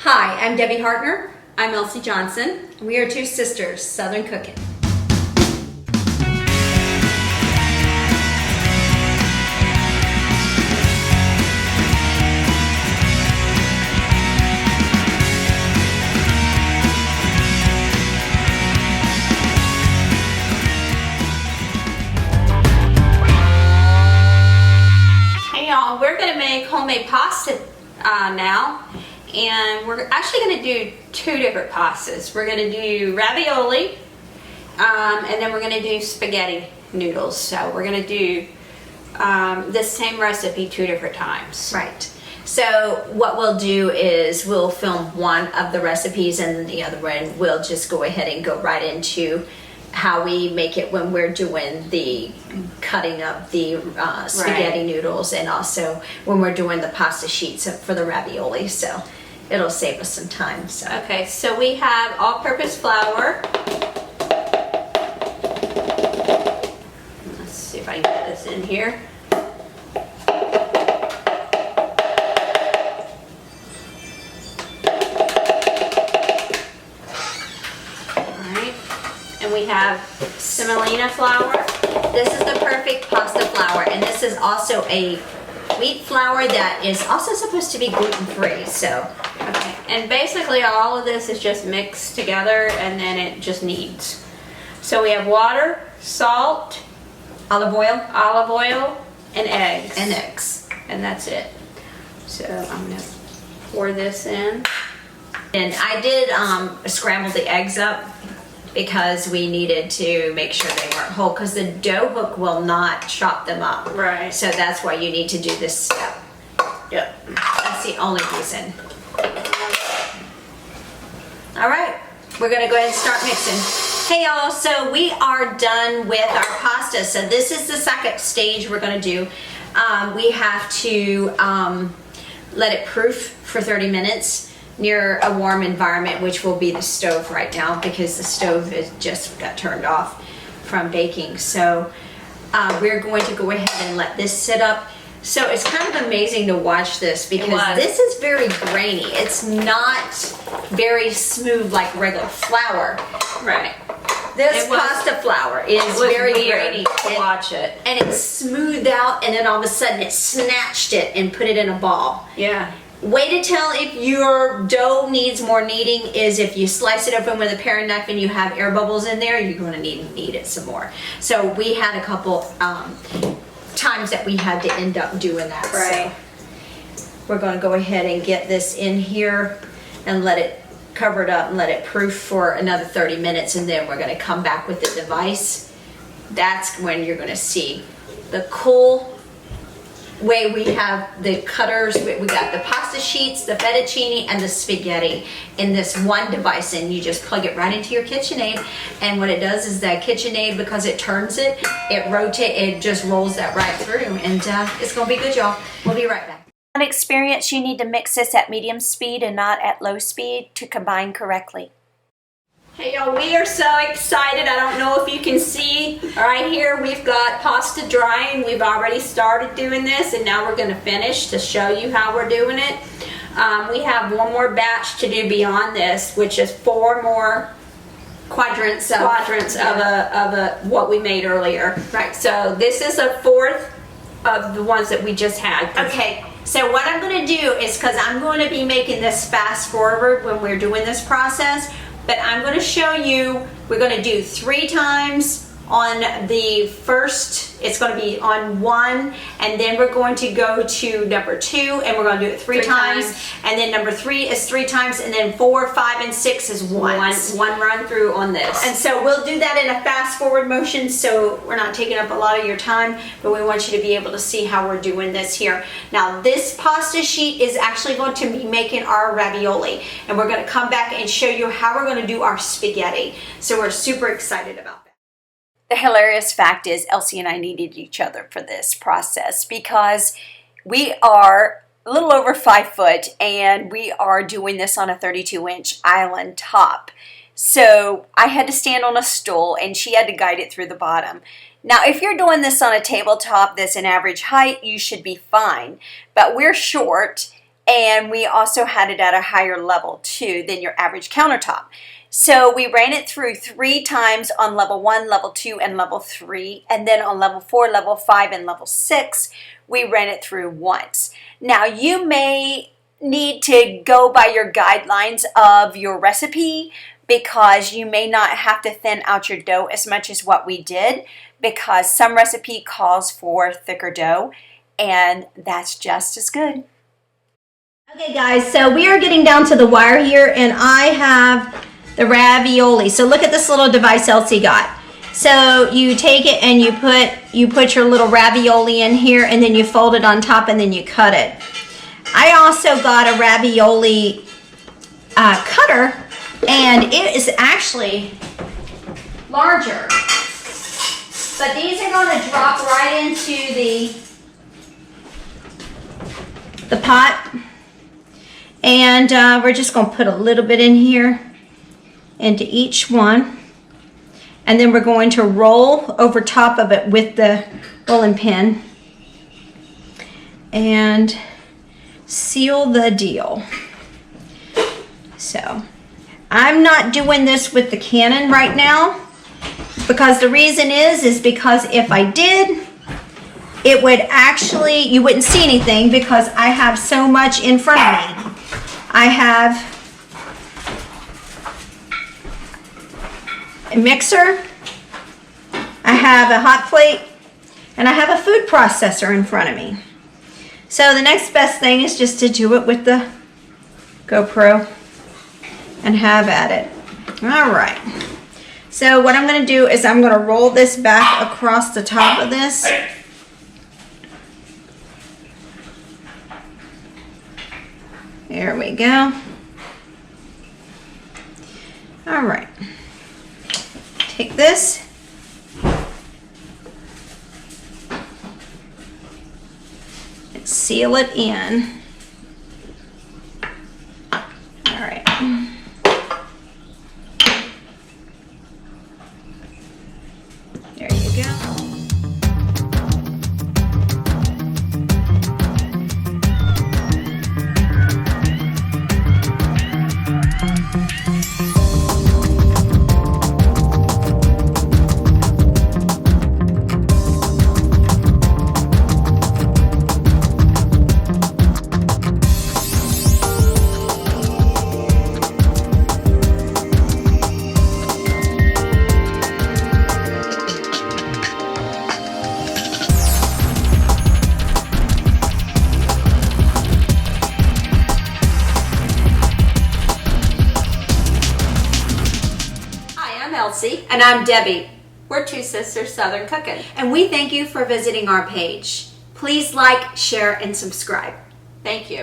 Hi, I'm Debbie Hartner. I'm Elsie Johnson. We are two sisters, Southern Cooking. Hey y'all, we're going to make homemade pasta now. And we're actually going to do two different pastas. We're going to do ravioli, and then we're going to do spaghetti noodles. So we're going to do the same recipe two different times. Right. So what we'll do is we'll film one of the recipes and then the other one we'll just go ahead and go right into how we make it when we're doing the cutting of the spaghetti noodles, and also when we're doing the pasta sheets for the ravioli. So it'll save us some time. So. Okay, so we have all-purpose flour. Let's see if I can get this in here. Alright, and we have semolina flour. This is the perfect pasta flour, and this is also a wheat flour that is also supposed to be gluten-free. So. Okay, and basically all of this is just mixed together and then it just kneads. So we have water, salt, Olive oil, and eggs. And that's it. So I'm gonna pour this in. And I did scramble the eggs up because we needed to make sure they weren't whole, because the dough hook will not chop them up. Right. So that's why you need to do this step. Yep. That's the only reason. All right, we're gonna go ahead and start mixing. Hey y'all, so we are done with our pasta. So this is the second stage we're gonna do. We have to let it proof for 30 minutes near a warm environment, which will be the stove right now because the stove is just got turned off from baking. So we're going to go ahead and let this sit up. So it's kind of amazing to watch this because this is very grainy. It's not very smooth like regular flour. Right. This pasta flour is very grainy to watch it. And it's smoothed out, and then all of a sudden it snatched it and put it in a ball. Yeah. Way to tell if your dough needs more kneading is if you slice it open with a paring knife and you have air bubbles in there, you're going to need to knead it some more. So we had a couple times that we had to end up doing that. Right. So we're going to go ahead and get this in here and let it cover it up and let it proof for another 30 minutes, and then we're going to come back with the device. That's when you're going to see the cool way we have the cutters. We got the pasta sheets, the fettuccine, and the spaghetti in this one device, and you just plug it right into your KitchenAid. And what it does is that KitchenAid, because it turns it rotates, it just rolls that right through, and it's gonna be good, y'all. We'll be right back. On experience, you need to mix this at medium speed and not at low speed to combine correctly. Hey y'all, we are so excited. I don't know if you can see right here, we've got pasta drying. We've already started doing this, and now we're going to finish to show you how we're doing it. We have one more batch to do beyond this, which is 4 more quadrants of what we made earlier. Right. So this is a 4th of the ones that we just had. Okay. So what I'm going to do is, because I'm going to be making this fast forward when we're doing this process, but I'm going to show you, we're going to do 3 times on the first, it's going to be on 1, and then we're going to go to number 2, and we're going to do it 3 times, and then number 3 is 3 times, and then 4, 5, and 6 is once. One run through on this. And so we'll do that in a fast forward motion, so we're not taking up a lot of your time, but we want you to be able to see how we're doing this here. Now this pasta sheet is actually going to be making our ravioli, and we're going to come back and show you how we're going to do our spaghetti. So we're super excited about that. The hilarious fact is Elsie and I needed each other for this process because we are a little over 5 foot and we are doing this on a 32-inch island top. So I had to stand on a stool and she had to guide it through the bottom. Now, if you're doing this on a tabletop that's an average height, you should be fine. But we're short and we also had it at a higher level too than your average countertop. So we ran it through 3 times on level 1, level 2, and level 3, and then on level 4, level 5, and level 6, we ran it through once. Now you may need to go by your guidelines of your recipe, because you may not have to thin out your dough as much as what we did, because some recipe calls for thicker dough, and that's just as good. Okay guys, so we are getting down to the wire here, and I have the ravioli. So look at this little device Elsie got. So you take it and you put your little ravioli in here, and then you fold it on top, and then you cut it. I also got a ravioli cutter, and it is actually larger. But these are going to drop right into the pot. And we're just going to put a little bit in here into each one. And then we're going to roll over top of it with the rolling pin and seal the deal. So I'm not doing this with the cannon right now, because the reason is because if I did, it would actually, you wouldn't see anything, because I have so much in front of me. I have a mixer, I have a hot plate, and I have a food processor in front of me. So the next best thing is just to do it with the GoPro and have at it. All right. So what I'm going to do is I'm going to roll this back across the top of this. There we go. All right. Take this. And seal it in. All right. There you go. Elsie. And I'm Debbie. We're Two Sisters Southern Cooking. And we thank you for visiting our page. Please like, share, and subscribe. Thank you.